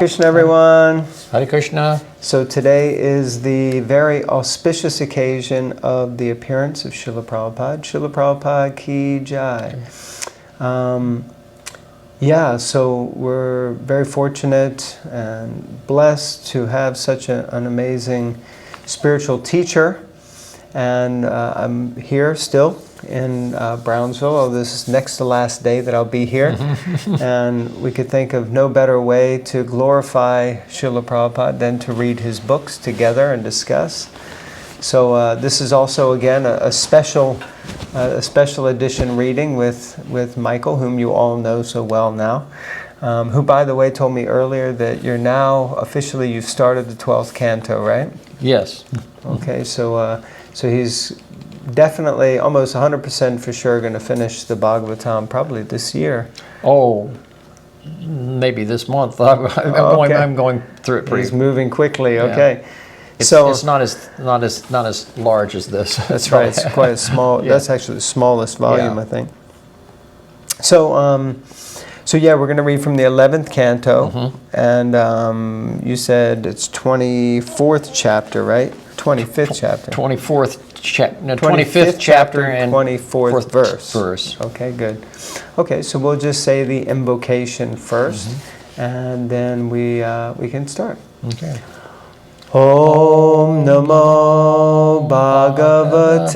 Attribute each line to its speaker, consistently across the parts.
Speaker 1: Krishna, everyone.
Speaker 2: Hare Krishna.
Speaker 1: So today is the very auspicious occasion of the appearance of Srila Prabhupada. Srila Prabhupada ki jai. So we're very fortunate and blessed to have such an amazing spiritual teacher. And I'm here still in Brownsville. Oh, this is next to last day that I'll be here. And we could think of no better way to glorify Srila Prabhupada than to read his books together and discuss. So this is also, again, a special edition reading with Micheal, whom you all know so well now, who, by the way, told me earlier that you're now, officially, you've started the 12th Canto, right?
Speaker 2: Yes.
Speaker 1: Okay, so he's definitely, almost 100% for sure, going to finish the Bhagavatam probably this year.
Speaker 2: Oh, maybe this month. I'm going through it pretty.
Speaker 1: He's moving quickly.
Speaker 2: Yeah.
Speaker 1: Okay,
Speaker 2: it's not as large as this.
Speaker 1: That's right. It's quite a small. Yeah. That's actually the smallest volume, I think. So, we're going to read from the 11th Canto, and you said it's 24th chapter, right? 25th chapter.
Speaker 2: 25th chapter and
Speaker 1: 24th verse. Okay, good. Okay, so we'll just say the invocation first, and then we can start.
Speaker 2: Okay.
Speaker 1: Om Namo Bhagavate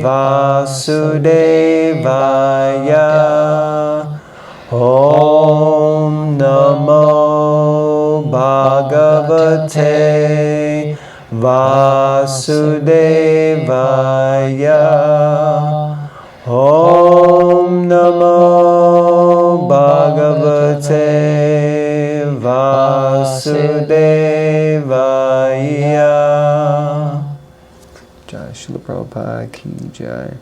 Speaker 1: Vasudevaya. Om Namo Bhagavate Vasudevaya. Om Namo Bhagavate Vasudevaya. Jai Srila Prabhupada ki jai.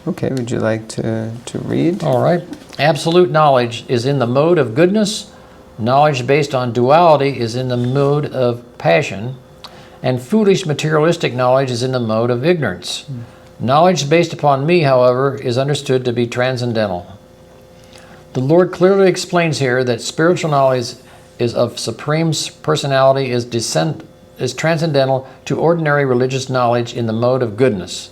Speaker 1: Okay, would you like to read?
Speaker 2: All right. Absolute knowledge is in the mode of goodness. Knowledge based on duality is in the mode of passion. And foolish materialistic knowledge is in the mode of ignorance. Knowledge based upon me, however, is understood to be transcendental. The Lord clearly explains here that spiritual knowledge is of Supreme Personality is transcendental to ordinary religious knowledge in the mode of goodness.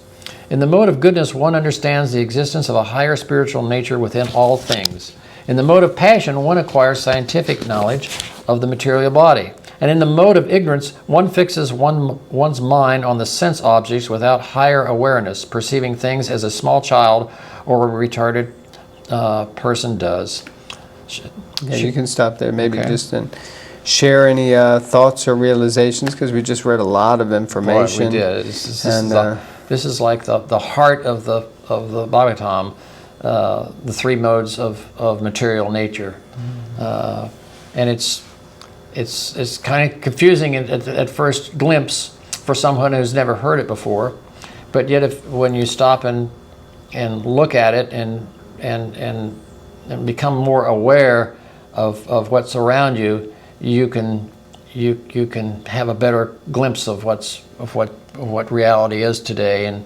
Speaker 2: In the mode of goodness, one understands the existence of a higher spiritual nature within all things. In the mode of passion, one acquires scientific knowledge of the material body. And in the mode of ignorance, one fixes one's mind on the sense objects without higher awareness, perceiving things as a small child or a retarded person does.
Speaker 1: You can stop there, maybe just share any thoughts or realizations, because we just read a lot of information.
Speaker 2: Boy, we did. This is like the heart of the Bhagavatam, the three modes of material nature, and it's kind of confusing at first glimpse for someone who's never heard it before, but yet when you stop and look at it and become more aware of what's around you, you can have a better glimpse of what reality is today, and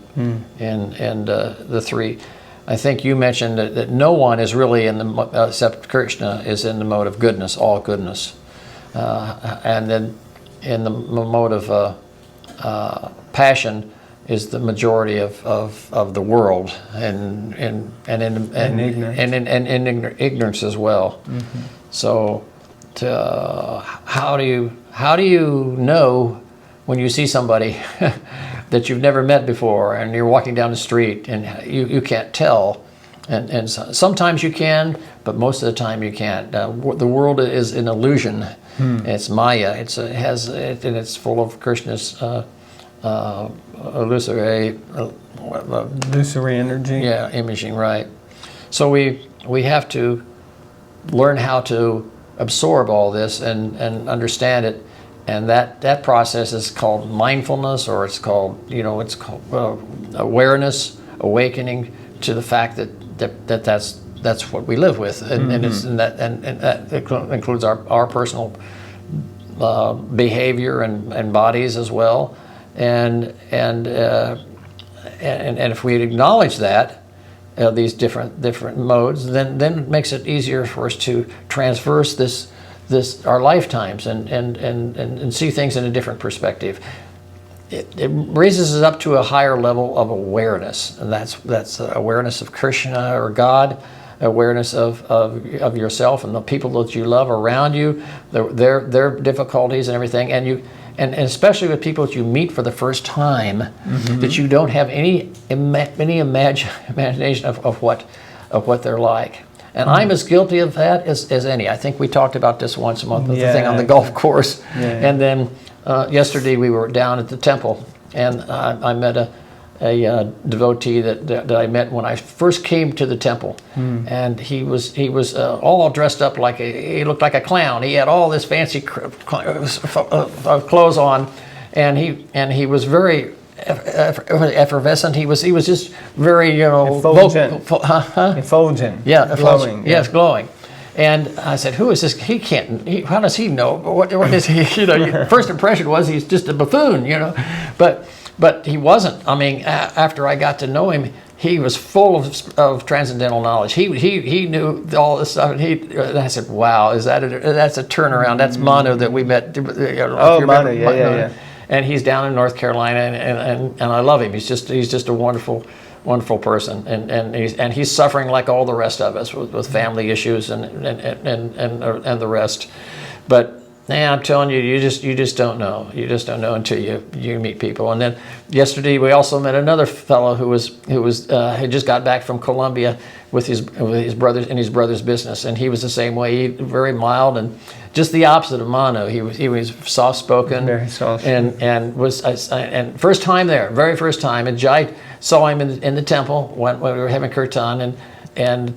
Speaker 2: the three. I think you mentioned that no one is really except Krishna is in the mode of goodness, all goodness. And then in the mode of passion is the majority of the world, and ignorance as well. So, how do you know when you see somebody that you've never met before, and you're walking down the street and you can't tell? And sometimes you can, but most of the time you can't. The world is an illusion. It's Maya. It's full of Krishna's illusory
Speaker 1: energy.
Speaker 2: Yeah, imaging, right. So we have to learn how to absorb all this and understand it, and that process is called mindfulness, or it's called awareness, awakening to the fact that's what we live with, and that includes our personal behavior and bodies as well, and if we acknowledge that these different modes, then it makes it easier for us to transverse this our lifetimes and see things in a different perspective. It raises us up to a higher level of awareness, and that's awareness of Krishna or God, awareness of yourself and the people that you love around you, their difficulties and everything, and especially with people that you meet for the first time, that you don't have any imagination of what they're like. And I'm as guilty of that as any. I think we talked about this once a month, the thing on the golf course. And then yesterday we were down at the temple, and I met a devotee that I met when I first came to the temple, and he was all dressed up he looked like a clown. He had all this fancy clothes on, and he was very effervescent. He was just very
Speaker 1: effulgent. Effulgent.
Speaker 2: Yeah,
Speaker 1: glowing.
Speaker 2: Yes, glowing. And I said, "Who is this? He can't. How does he know? What is he? Your first impression was he's just a buffoon, But he wasn't. I mean, after I got to know him, he was full of transcendental knowledge. He knew all this stuff, and I said, "Wow, that's a turnaround? That's Manu that we met."
Speaker 3: Manu, yeah.
Speaker 2: And he's down in North Carolina, and I love him. He's just a wonderful person, and he's suffering like all the rest of us with family issues and the rest. But I'm telling you, you just don't know. You just don't know until you meet people. And then yesterday we also met another fellow who had just got back from Colombia with his brothers in his brother's business, and he was the same way. Very mild and just the opposite of Manu. He was soft spoken,
Speaker 3: very soft,
Speaker 2: and first time there, very first time. And Jai saw him in the temple when we were having kirtan, and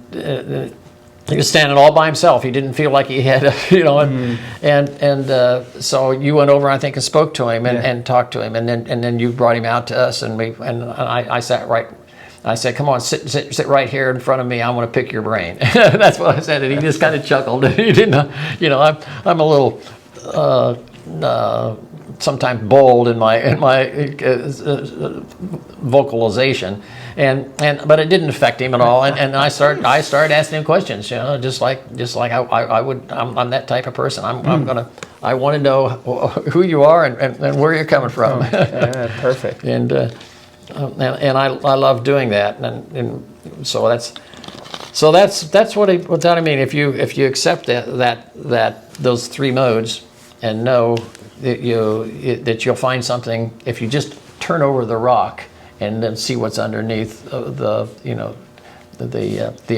Speaker 2: he was standing all by himself. He didn't feel like he had, so you went over, I think, and spoke to him and talked to him, and then you brought him out to us, and I sat right. I said, "Come on, sit right here in front of me. I want to pick your brain." That's what I said, and he just kind of chuckled. He didn't, I'm a little sometimes bold in my vocalization, but it didn't affect him at all. And I started asking him questions, just like I would. I'm that type of person. I want to know who you are and where you're coming from.
Speaker 3: Perfect.
Speaker 2: And I love doing that, and so that's what I mean. If you accept that those three modes and know that you'll find something if you just turn over the rock and then see what's underneath the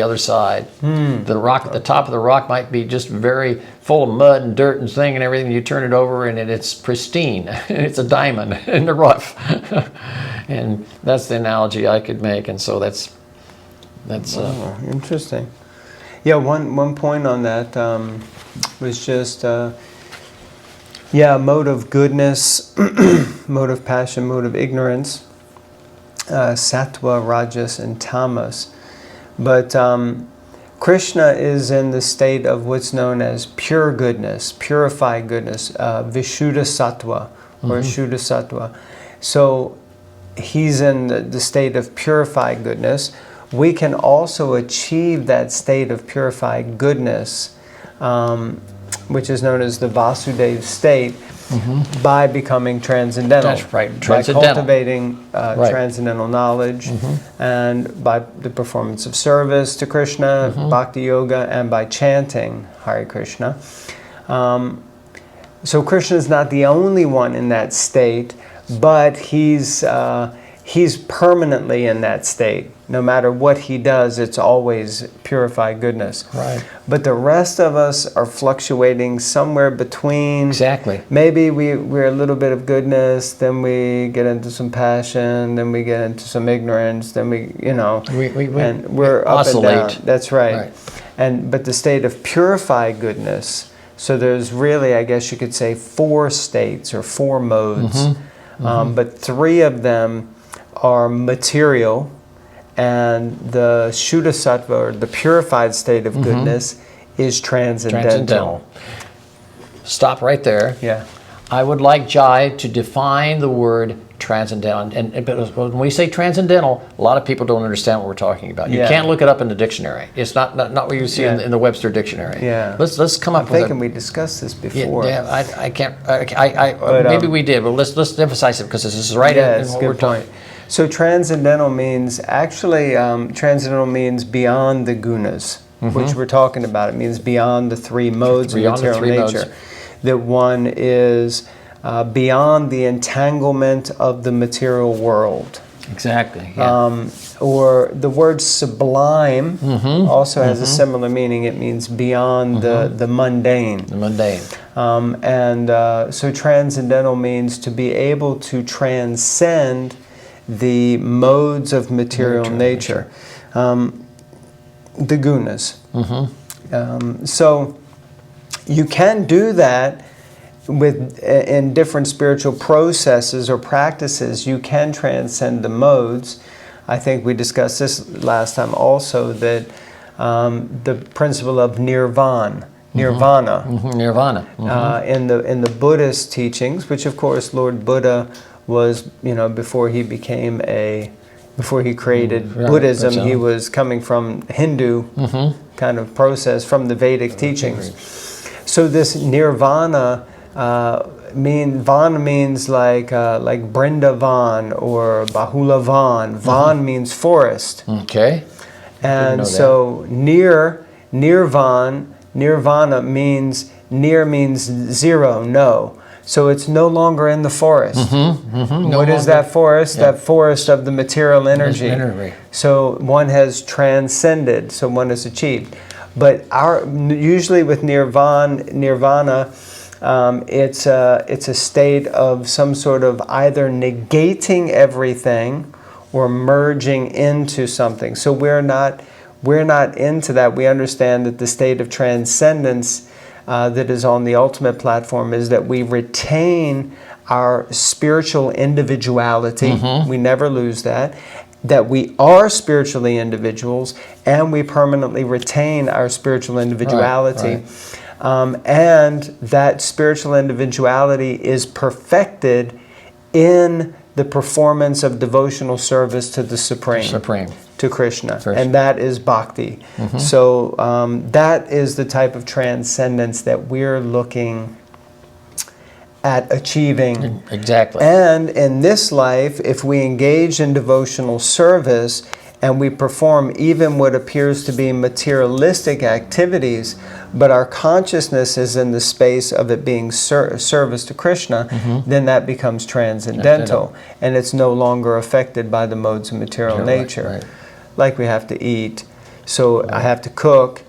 Speaker 2: other side. The rock at the top of the rock might be just very full of mud and dirt and thing and everything. You turn it over and it's pristine. It's a diamond in the rough. And that's the analogy I could make. And so that's
Speaker 3: interesting. Yeah, one point on that was just mode of goodness, mode of passion, mode of ignorance, sattva, rajas, and tamas. But Krishna is in the state of what's known as pure goodness, purified goodness, Vishuddha Sattva or Shuddha Sattva. So he's in the state of purified goodness. We can also achieve that state of purified goodness, which is known as the Vasudeva state, by becoming transcendental.
Speaker 2: That's right,
Speaker 3: transcendental. By cultivating transcendental knowledge, and by the performance of service to Krishna, bhakti yoga, and by chanting Hare Krishna. So Krishna is not the only one in that state, but he's permanently in that state. No matter what he does, it's always purified goodness.
Speaker 2: Right.
Speaker 3: But the rest of us are fluctuating somewhere between.
Speaker 2: Exactly.
Speaker 3: Maybe we're a little bit of goodness, then we get into some passion, then we get into some ignorance, then we and we're up
Speaker 2: oscillate.
Speaker 3: And down. That's right. But the state of purified goodness. So there's really, I guess you could say, 4 states or 4 modes, but 3 of them are material. And the Shuddha Sattva, or the purified state of goodness, is transcendental.
Speaker 2: Stop right there.
Speaker 3: Yeah.
Speaker 2: I would like Jai to define the word transcendental. But when we say transcendental, a lot of people don't understand what we're talking about. You can't look it up in the dictionary. It's not what you see in the Webster dictionary.
Speaker 1: Yeah.
Speaker 2: Let's come up with
Speaker 1: thinking we discussed this before.
Speaker 2: Yeah, I can't. Maybe we did, but let's emphasize it because this is right in what we're talking.
Speaker 1: So transcendental means transcendental means beyond the gunas, which we're talking about. It means beyond the three modes of material nature. That one is beyond the entanglement of the material world.
Speaker 2: Exactly. Yeah.
Speaker 1: Or the word sublime also has a similar meaning. It means beyond the mundane.
Speaker 2: The mundane.
Speaker 1: So transcendental means to be able to transcend the modes of material nature. The gunas. So you can do that in different spiritual processes or practices. You can transcend the modes. I think we discussed this last time also, that the principle of nirvana.
Speaker 2: Nirvana.
Speaker 1: In the Buddhist teachings, which of course Lord Buddha was, before he created Buddhism, he was coming from Hindu kind of process from the Vedic teachings. So this nirvana means like Brindavan or Bahulavan. Van means forest.
Speaker 2: Okay.
Speaker 1: And so nirvana means zero, no. So it's no longer in the forest. What is that forest? That forest of the material energy. So one has transcended, so one has achieved. But usually with nirvana, it's a state of some sort of either negating everything or merging into something. So we're not into that. We understand that the state of transcendence that is on the ultimate platform is that we retain our spiritual individuality. We never lose that. That we are spiritually individuals, and we permanently retain our spiritual individuality. And that spiritual individuality is perfected in the performance of devotional service to the Supreme. To Krishna. And that is bhakti. So that is the type of transcendence that we're looking at achieving.
Speaker 2: Exactly.
Speaker 1: And in this life, if we engage in devotional service and we perform even what appears to be materialistic activities, but our consciousness is in the space of it being service to Krishna, then that becomes transcendental. And it's no longer affected by the modes of material nature. Like we have to eat, so I have to cook,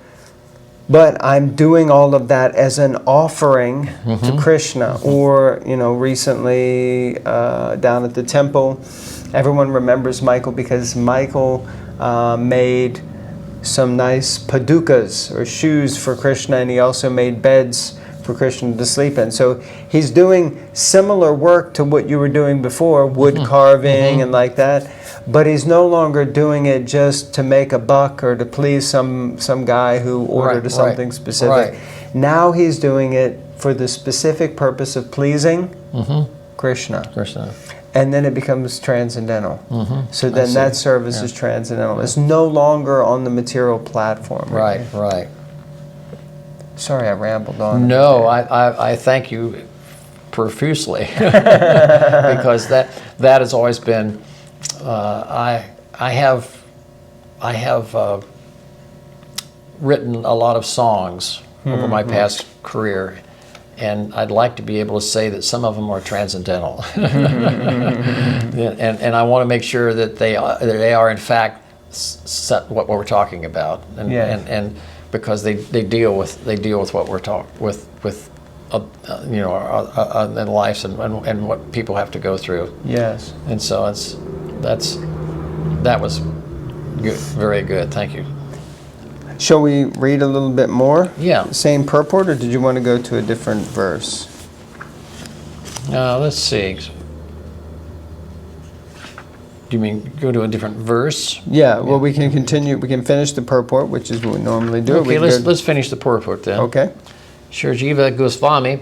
Speaker 1: but I'm doing all of that as an offering to Krishna. Or, recently down at the temple, everyone remembers Michael because Michael made some nice padukas or shoes for Krishna, and he also made beds for Krishna to sleep in. So he's doing similar work to what you were doing before, wood carving and like that. But he's no longer doing it just to make a buck or to please some guy who ordered something specific. Now he's doing it for the specific purpose of pleasing Krishna. And then it becomes transcendental. So then that service is transcendental. It's no longer on the material platform.
Speaker 2: Right.
Speaker 1: Sorry, I rambled on.
Speaker 2: No, I thank you profusely because that has always been. I have written a lot of songs over my past career, and I'd like to be able to say that some of them are transcendental, and I want to make sure that they are in fact what we're talking about, and because they deal with what we're talking with in life and what people have to go through.
Speaker 1: Yes.
Speaker 2: And so that was good, very good. Thank you.
Speaker 1: Shall we read a little bit more?
Speaker 2: Yeah.
Speaker 1: Same purport, or did you want to go to a different verse?
Speaker 2: Let's see. Do you mean go to a different verse?
Speaker 1: Yeah, well, we can continue. We can finish the purport, which is what we normally do.
Speaker 2: Okay, let's finish the purport then.
Speaker 1: Okay.
Speaker 2: Shri Jiva Goswami,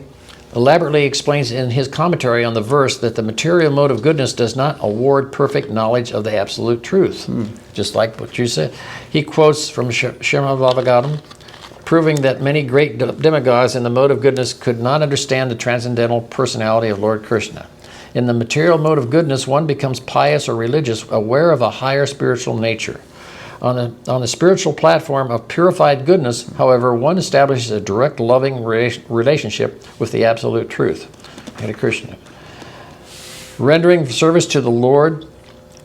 Speaker 2: elaborately explains in his commentary on the verse that the material mode of goodness does not award perfect knowledge of the absolute truth. Just like what you said. He quotes from Srimad Bhagavatam, proving that many great demigods in the mode of goodness could not understand the transcendental personality of Lord Krishna. In the material mode of goodness, one becomes pious or religious, aware of a higher spiritual nature. On the spiritual platform of purified goodness, however, one establishes a direct loving relationship with the absolute truth. Hare Krishna. Rendering service to the Lord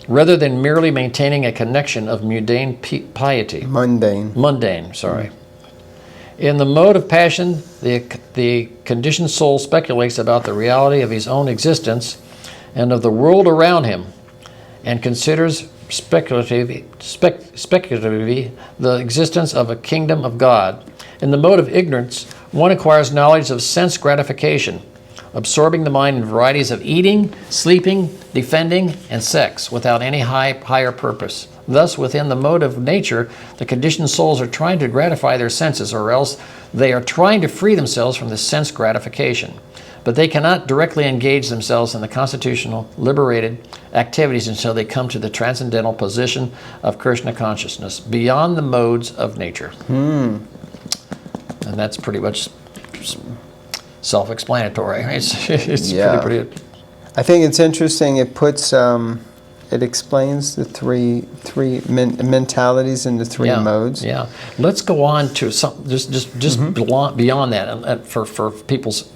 Speaker 2: rather than merely maintaining a connection of mundane piety. Mundane, sorry. In the mode of passion, the conditioned soul speculates about the reality of his own existence and of the world around him, and considers speculatively the existence of a kingdom of God. In the mode of ignorance, one acquires knowledge of sense gratification, absorbing the mind in varieties of eating, sleeping, defending, and sex without any higher purpose. Thus, within the mode of nature, the conditioned souls are trying to gratify their senses, or else they are trying to free themselves from the sense gratification. But they cannot directly engage themselves in the constitutional, liberated activities until they come to the transcendental position of Krishna consciousness, beyond the modes of nature. And that's pretty much self-explanatory. It's pretty.
Speaker 3: I think it's interesting. It puts, it explains the three mentalities in the three modes.
Speaker 2: Yeah. Let's go on to some just beyond that, and for people's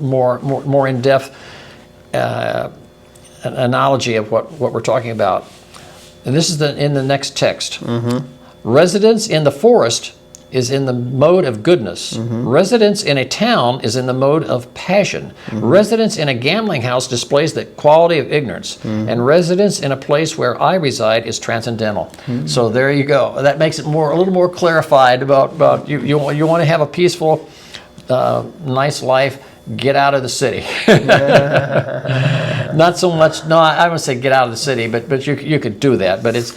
Speaker 2: more in-depth analogy of what we're talking about. And this is in the next text. Residence in the forest is in the mode of goodness. Residence in a town is in the mode of passion. Residence in a gambling house displays the quality of ignorance. And residence in a place where I reside is transcendental. So there you go. That makes it a little more clarified about you want to have a peaceful, nice life. Get out of the city. Not so much. No, I wouldn't say get out of the city, but you could do that. But it's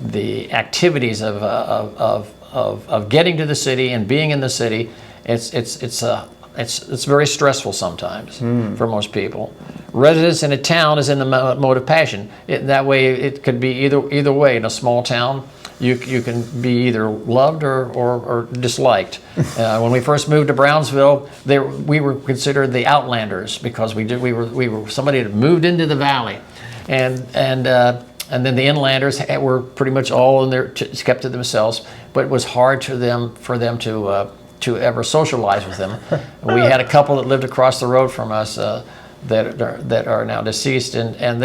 Speaker 2: the activities of getting to the city and being in the city. It's very stressful sometimes for most people. Residence in a town is in the mode of passion. That way, it could be either way. In a small town, you can be either loved or disliked. When we first moved to Brownsville, we were considered the outlanders because we were somebody that moved into the valley, and then the inlanders were pretty much all in their kept to themselves. But it was hard for them to ever socialize with them. We had a couple that lived across the road from us that are now deceased, and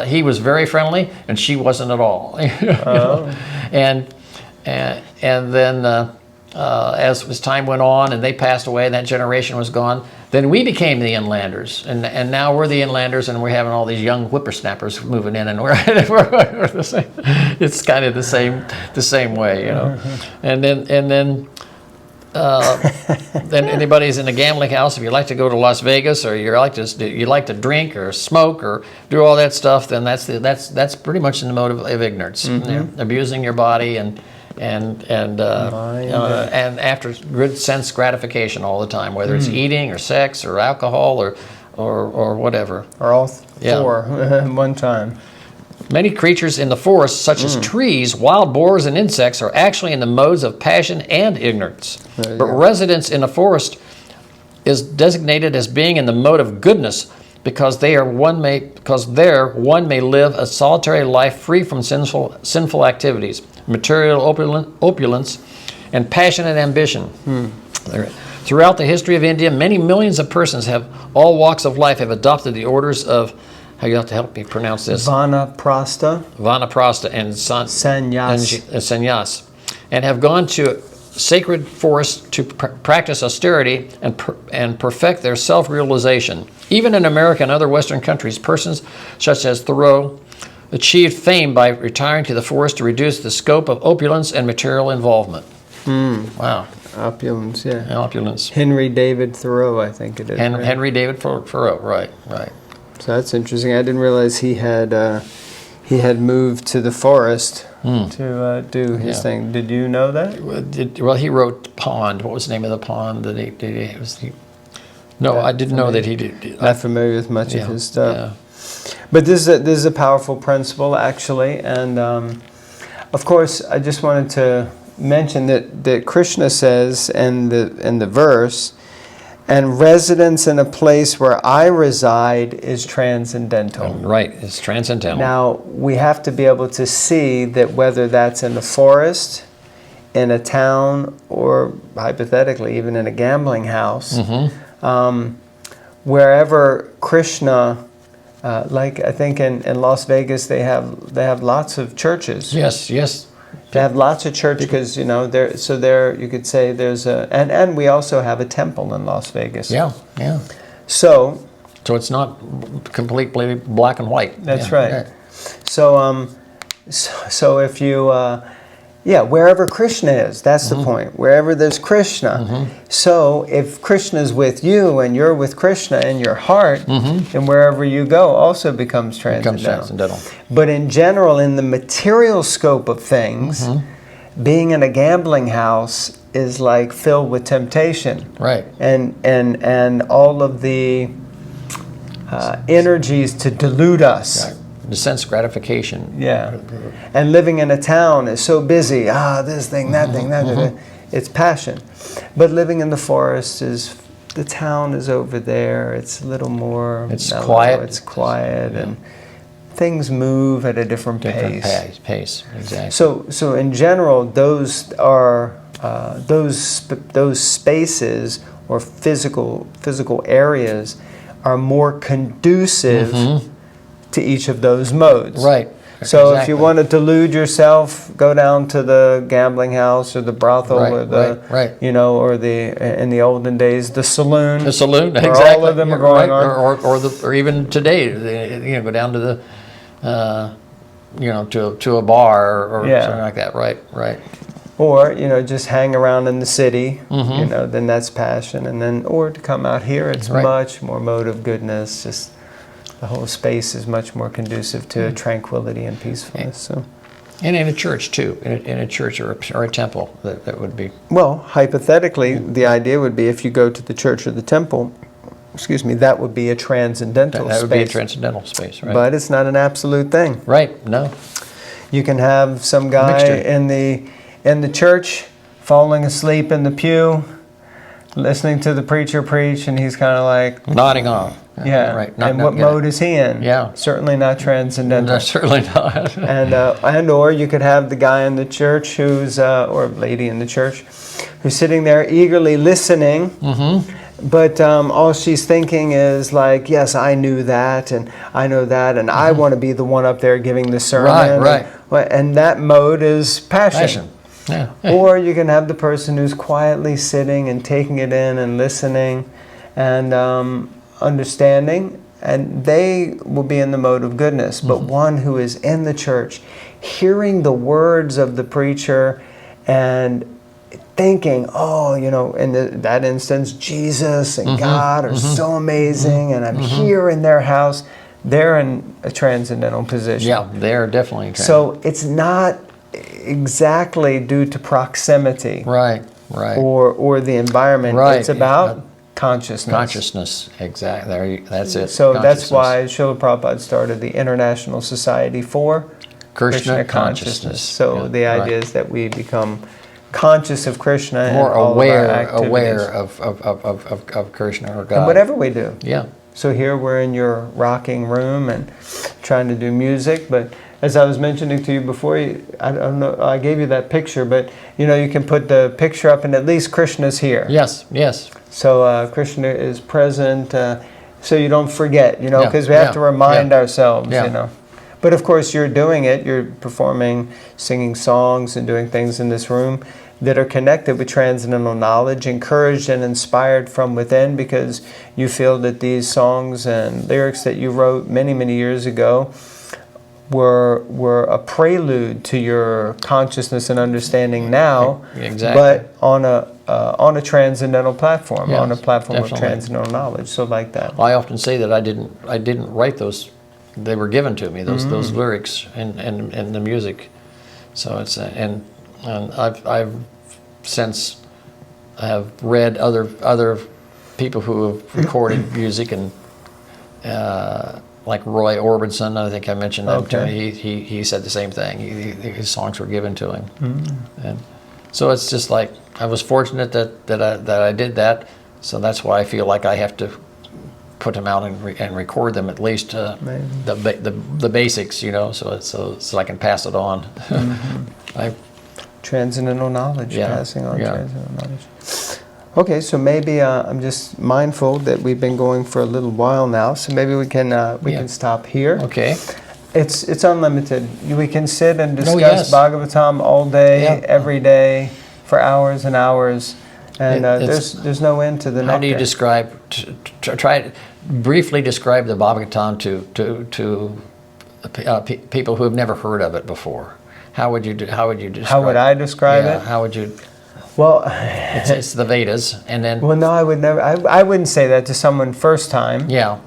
Speaker 2: he was very friendly and she wasn't at all. And then as time went on and they passed away and that generation was gone, then we became the inlanders, and now we're the inlanders, and we're having all these young whippersnappers moving in, and we're the same. It's kind of the same way, and then then anybody's in a gambling house, if you like to go to Las Vegas or you like to drink or smoke or do all that stuff, then that's pretty much in the mode of ignorance. Abusing your body and after good sense gratification all the time, whether it's eating or sex or alcohol or whatever,
Speaker 3: or all four at one time.
Speaker 2: Many creatures in the forest, such as trees, wild boars, and insects, are actually in the modes of passion and ignorance. But residence in a forest is designated as being in the mode of goodness because there one may live a solitary life free from sinful activities, material opulence, and passionate ambition. Throughout the history of India, many millions of persons all walks of life have adopted the orders of, how you have to help me pronounce this?
Speaker 3: Vanaprastha
Speaker 2: and sannyas, and have gone to sacred forests to practice austerity and perfect their self-realization. Even in America and other Western countries, persons such as Thoreau achieved fame by retiring to the forest to reduce the scope of opulence and material involvement. Wow.
Speaker 3: Opulence, yeah.
Speaker 2: Opulence.
Speaker 3: Henry David Thoreau, I think it is.
Speaker 2: Henry David Thoreau, right.
Speaker 3: So that's interesting. I didn't realize he had he had moved to the forest to do his thing. Did you know that?
Speaker 2: Well, he wrote Pond. What was the name of the pond that No, I didn't know that he did.
Speaker 3: Not familiar with much of his stuff.
Speaker 2: Yeah.
Speaker 3: But this is a powerful principle, actually. And of course, I just wanted to mention that Krishna says in the verse, and residence in a place where I reside is transcendental.
Speaker 2: Right, it's transcendental.
Speaker 3: Now, we have to be able to see that whether that's in the forest, in a town, or hypothetically even in a gambling house, wherever Krishna, like I think in Las Vegas they have lots of churches.
Speaker 2: Yes.
Speaker 3: They have lots of church because there you could say there's and we also have a temple in Las Vegas.
Speaker 2: Yeah.
Speaker 3: So
Speaker 2: it's not completely black and white.
Speaker 3: That's right. So if you wherever Krishna is, that's the point. Wherever there's Krishna. So if Krishna is with you and you're with Krishna in your heart, then wherever you go also becomes transcendental. But in general, in the material scope of things, being in a gambling house is like filled with temptation.
Speaker 2: Right.
Speaker 3: And all of the energies to delude us.
Speaker 2: Right. The sense gratification.
Speaker 3: Yeah. And living in a town is so busy. This thing, that thing, that thing. It's passion. But living in the forest the town is over there. It's a little more
Speaker 2: It's
Speaker 3: mellow,
Speaker 2: quiet.
Speaker 3: It's quiet and things move at a different
Speaker 2: pace. Exactly.
Speaker 3: So in general, those are those spaces or physical areas are more conducive to each of those modes.
Speaker 2: Right.
Speaker 3: So if you want to delude yourself, go down to the gambling house or the brothel or the or in the olden days the saloon.
Speaker 2: The saloon,
Speaker 3: where
Speaker 2: exactly.
Speaker 3: all of them are going on.
Speaker 2: Or even today, go down to the to a bar or something like that. Right.
Speaker 3: Or just hang around in the city. Then that's passion, and then or to come out here, it's much more mode of goodness. Just the whole space is much more conducive to tranquility and peacefulness. So,
Speaker 2: and in a church too, in a church or a temple, that would be.
Speaker 3: Well, hypothetically, the idea would be if you go to the church or the temple, that would be a transcendental space. That would be a
Speaker 2: transcendental space, right?
Speaker 3: But it's not an absolute thing.
Speaker 2: Right. No.
Speaker 3: You can have some guy in the church falling asleep in the pew, listening to the preacher preach, and he's kind of like
Speaker 2: nodding off.
Speaker 3: Yeah.
Speaker 2: Right.
Speaker 3: And what mode is he in?
Speaker 2: Yeah.
Speaker 3: Certainly not transcendental.
Speaker 2: No, certainly not.
Speaker 3: and or you could have the guy in the church who's or lady in the church who's sitting there eagerly listening. But all she's thinking is like, yes, I knew that, and I know that, and I want to be the one up there giving the sermon.
Speaker 2: Right.
Speaker 3: And that mode is passion.
Speaker 2: Yeah.
Speaker 3: Or you can have the person who's quietly sitting and taking it in and listening and understanding, and they will be in the mode of goodness. But one who is in the church, hearing the words of the preacher and thinking, in that instance, Jesus and God are so amazing, and I'm here in their house, they're in a transcendental position.
Speaker 2: Yeah, they're definitely transcendental.
Speaker 3: So it's not exactly due to proximity.
Speaker 2: Right.
Speaker 3: Or the environment.
Speaker 2: Right.
Speaker 3: It's about consciousness.
Speaker 2: Exactly. That's it.
Speaker 3: So that's why Srila Prabhupada started the International Society for
Speaker 2: Krishna consciousness.
Speaker 3: So the idea is that we become conscious of Krishna
Speaker 2: more
Speaker 3: and all
Speaker 2: aware
Speaker 3: of our
Speaker 2: aware of Krishna or God.
Speaker 3: And whatever we do.
Speaker 2: Yeah.
Speaker 3: So here we're in your rocking room and trying to do music, but as I was mentioning to you before, I don't know, I gave you that picture, but you can put the picture up and at least Krishna's here.
Speaker 2: Yes.
Speaker 3: So Krishna is present, so you don't forget, because we have to remind ourselves, But of course you're doing it, you're performing, singing songs and doing things in this room that are connected with transcendental knowledge, encouraged and inspired from within, because you feel that these songs and lyrics that you wrote many, many years ago were a prelude to your consciousness and understanding now, but on a transcendental platform, on a platform of transcendental knowledge. So like that.
Speaker 2: I often say that I didn't write those they were given to me, those lyrics and the music. So it's and I've since have read other people who have recorded music, and like Roy Orbison, I think I mentioned him to me. He said the same thing. His songs were given to him, and so it's just like I was fortunate that I did that. So that's why I feel like I have to put them out and record them, at least the basics, you know, so I can pass it on.
Speaker 3: Transcendental knowledge, passing on transcendental knowledge. Okay, so maybe I'm just mindful that we've been going for a little while now, so maybe we can stop here.
Speaker 2: Okay.
Speaker 3: It's unlimited. We can sit and discuss Bhagavatam all day, every day, for hours and hours, and there's no end to the nectar.
Speaker 2: How do you describe? Try to briefly describe the Bhagavatam to people who have never heard of it before. How would you describe?
Speaker 3: How would I describe it?
Speaker 2: How would you?
Speaker 3: Well,
Speaker 2: it's the Vedas, and then.
Speaker 3: Well, no, I would never. I wouldn't say that to someone first time.
Speaker 2: Yeah.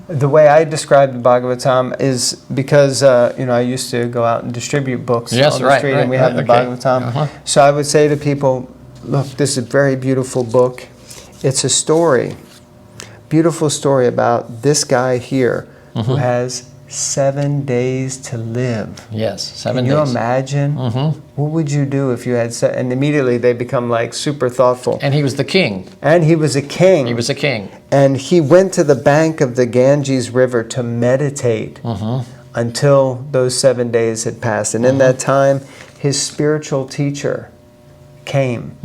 Speaker 3: The way I describe the Bhagavatam is because I used to go out and distribute books on the street, and we have the Bhagavatam. So I would say to people, look, this is a very beautiful book. It's a story, beautiful story about this guy here who has 7 days to live.
Speaker 2: Yes, 7 days.
Speaker 3: Can you imagine? What would you do if you had... And immediately they become like super thoughtful.
Speaker 2: And he was the king.
Speaker 3: And he was a king.
Speaker 2: He was a king.
Speaker 3: And he went to the bank of the Ganges River to meditate until those 7 days had passed. And in that time, his spiritual teacher came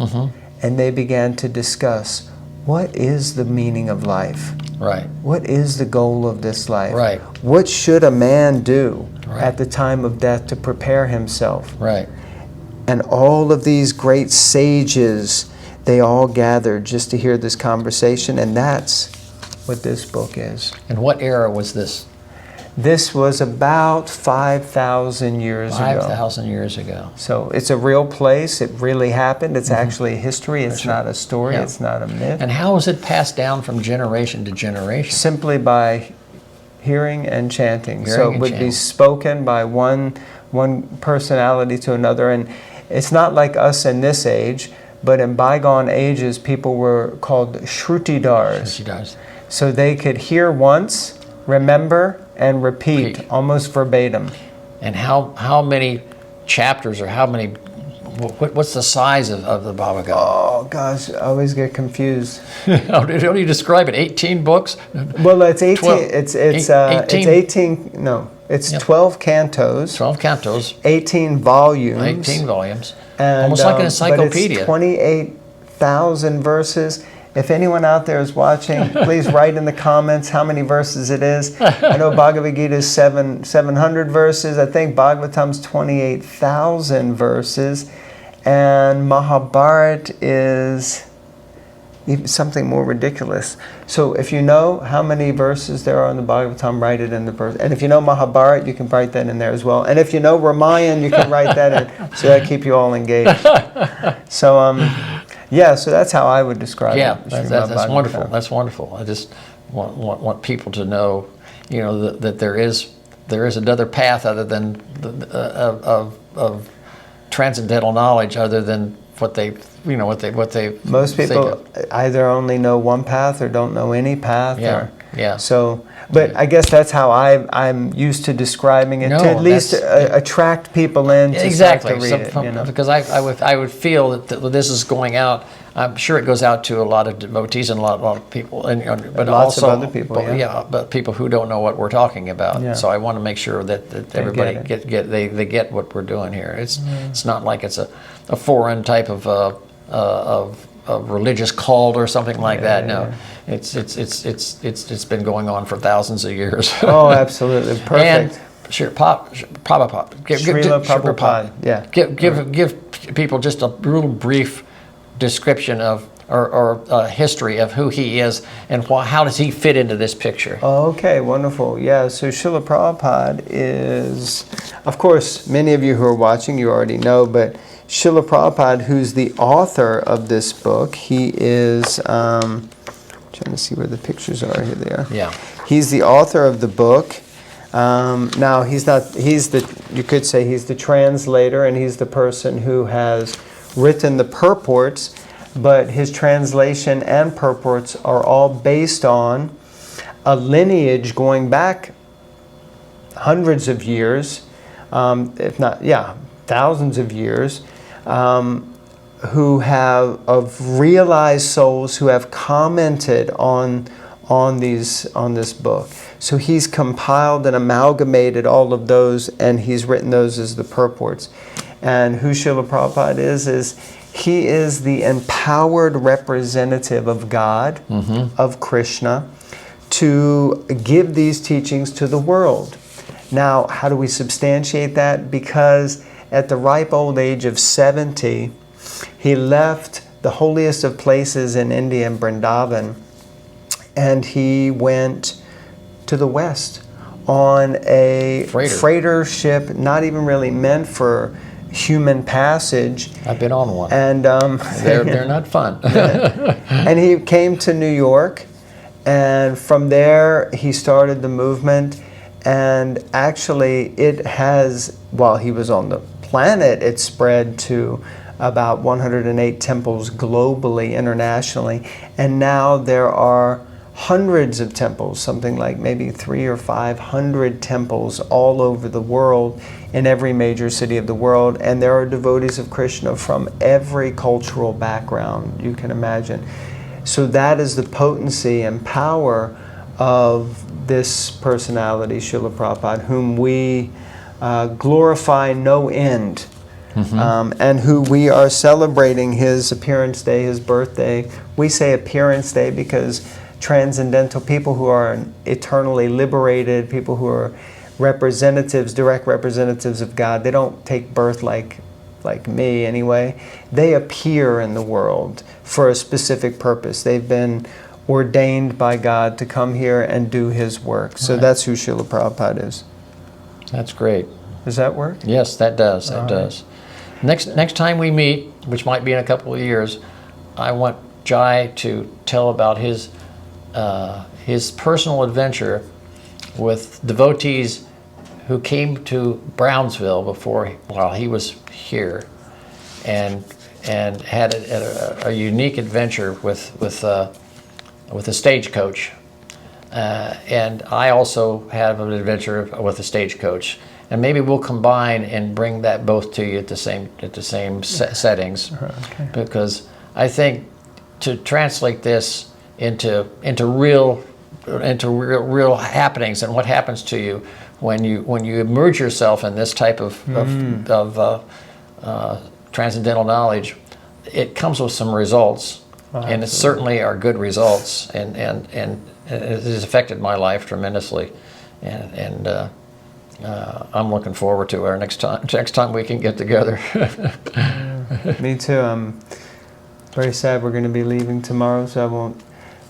Speaker 3: and they began to discuss, what is the meaning of life?
Speaker 2: Right.
Speaker 3: What is the goal of this life?
Speaker 2: Right.
Speaker 3: What should a man do at the time of death to prepare himself?
Speaker 2: Right.
Speaker 3: And all of these great sages, they all gathered just to hear this conversation, and that's what this book is.
Speaker 2: And what era was this?
Speaker 3: This was about 5,000 years ago.
Speaker 2: 5,000 years ago.
Speaker 3: So it's a real place. It really happened. It's actually history. It's not a story.
Speaker 2: Yeah.
Speaker 3: It's not a myth.
Speaker 2: And how was it passed down from generation to generation?
Speaker 3: Simply by hearing and chanting.
Speaker 2: Hearing
Speaker 3: so it
Speaker 2: and
Speaker 3: would
Speaker 2: chanting.
Speaker 3: be spoken by one personality to another. And it's not like us in this age, but in bygone ages, people were called Shrutidars. So they could hear once, remember, and repeat almost verbatim.
Speaker 2: And how many chapters or how many? What's the size of the Bhagavad?
Speaker 3: Oh gosh, I always get confused.
Speaker 2: How do you describe it? 18 books?
Speaker 3: Well, it's 18.
Speaker 2: 12,
Speaker 3: it's 18. No, it's 12 cantos.
Speaker 2: 12 cantos.
Speaker 3: 18 volumes.
Speaker 2: 18 volumes.
Speaker 3: And,
Speaker 2: almost like an encyclopedia.
Speaker 3: But it's 28,000 verses. If anyone out there is watching, please write in the comments how many verses it is. I know Bhagavad Gita is 700 verses. I think Bhagavatam's 28,000 verses. And Mahabharata is something more ridiculous. So if you know how many verses there are in the Bhagavatam, write it in the verse. And if you know Mahabharata, you can write that in there as well. And if you know Ramayana, you can write that in. So that keep you all engaged. So yeah, so that's how I would describe it.
Speaker 2: That's wonderful. That's wonderful. I just want people to know, that there is another path other than of transcendental knowledge, other than what they.
Speaker 3: Most people either only know one path or don't know any path.
Speaker 2: Yeah.
Speaker 3: So, but I guess that's how I'm used to describing it, to at least attract people in to start to read it.
Speaker 2: Because I would feel that this is going out. I'm sure it goes out to a lot of devotees and a lot of people, but
Speaker 3: lots
Speaker 2: also
Speaker 3: of other people.
Speaker 2: But people who don't know what we're talking about.
Speaker 3: Yeah.
Speaker 2: So I want to make sure that everybody get what we're doing here. It's not like it's a foreign type of religious cult or something like that. No, it's been going on for thousands of years.
Speaker 3: Oh, absolutely, perfect.
Speaker 2: And Prabhupada,
Speaker 3: Srila Prabhupada. Yeah.
Speaker 2: Give people just a real brief description of or history of who he is and how does he fit into this picture.
Speaker 3: Okay, wonderful. Yeah, so Srila Prabhupada is, of course, many of you who are watching, you already know, but Srila Prabhupada, who's the author of this book, he is, trying to see where the pictures are. Here they are.
Speaker 2: Yeah.
Speaker 3: He's the author of the book. Now he's not. He's the. You could say he's the translator, and he's the person who has written the purports. But his translation and purports are all based on a lineage going back hundreds of years, if not, thousands of years, who have of realized souls who have commented on this book. So he's compiled and amalgamated all of those, and he's written those as the purports. And who Srila Prabhupada is he is the empowered representative of God, of Krishna, to give these teachings to the world. Now, how do we substantiate that? Because at the ripe old age of 70, he left the holiest of places in India, in Vrindavan, and he went to the west on a freighter ship, not even really meant for human passage.
Speaker 2: I've been on one.
Speaker 3: And
Speaker 2: they're not fun.
Speaker 3: And he came to New York, and from there he started the movement. And actually it has, while he was on the planet, it spread to about 108 temples globally, internationally. And now there are hundreds of temples, something like maybe 300 or 500 temples all over the world, in every major city of the world. And there are devotees of Krishna from every cultural background you can imagine. So that is the potency and power of this personality, Srila Prabhupada, whom we glorify no end, and who we are celebrating his appearance day, his birthday. We say appearance day because transcendental people who are eternally liberated, people who are representatives, direct representatives of God, they don't take birth like me anyway. They appear in the world for a specific purpose. They've been ordained by God to come here and do his work. So that's who Srila Prabhupada is.
Speaker 2: That's great.
Speaker 3: Does that work?
Speaker 2: Yes, that does. That does. Next time we meet, which might be in a couple of years, I want Jai to tell about his personal adventure with devotees who came to Brownsville while he was here, and had a unique adventure with a stagecoach. And I also have an adventure with a stagecoach. And maybe we'll combine and bring that both to you at the same settings, because I think to translate this into real happenings and what happens to you when you immerse yourself in this type of transcendental knowledge, it comes with some results, and it certainly are good results, and it has affected my life tremendously, and I'm looking forward to our next time we can get together.
Speaker 3: Me too. I'm very sad we're going to be leaving tomorrow, so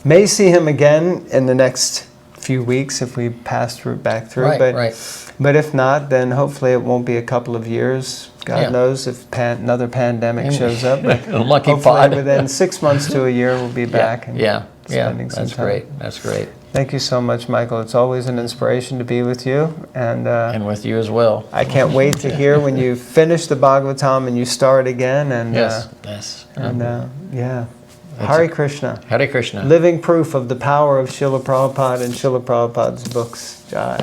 Speaker 3: may see him again in the next few weeks if we pass back through. But if not, then hopefully it won't be a couple of years. God knows if another pandemic shows up. But
Speaker 2: lucky
Speaker 3: hopefully within 6 months to a year we'll be back. And spending some time.
Speaker 2: Great. That's great.
Speaker 3: Thank you so much, Michael. It's always an inspiration to be with you. And
Speaker 2: with you as well.
Speaker 3: I can't wait to hear when you finish the Bhagavatam and you start again. And Hare Krishna.
Speaker 2: Hare Krishna.
Speaker 3: Living proof of the power of Srila Prabhupada and Srila Prabhupada's books. Jai.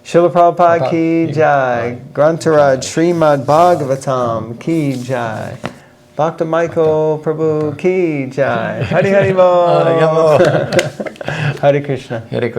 Speaker 3: Srila Prabhupada ki jai. Grantaraj Srimad Bhagavatam ki jai. Bhakta Michael Prabhu ki jai. Hari Hari Bol. Hare Krishna.
Speaker 2: Hare Krishna.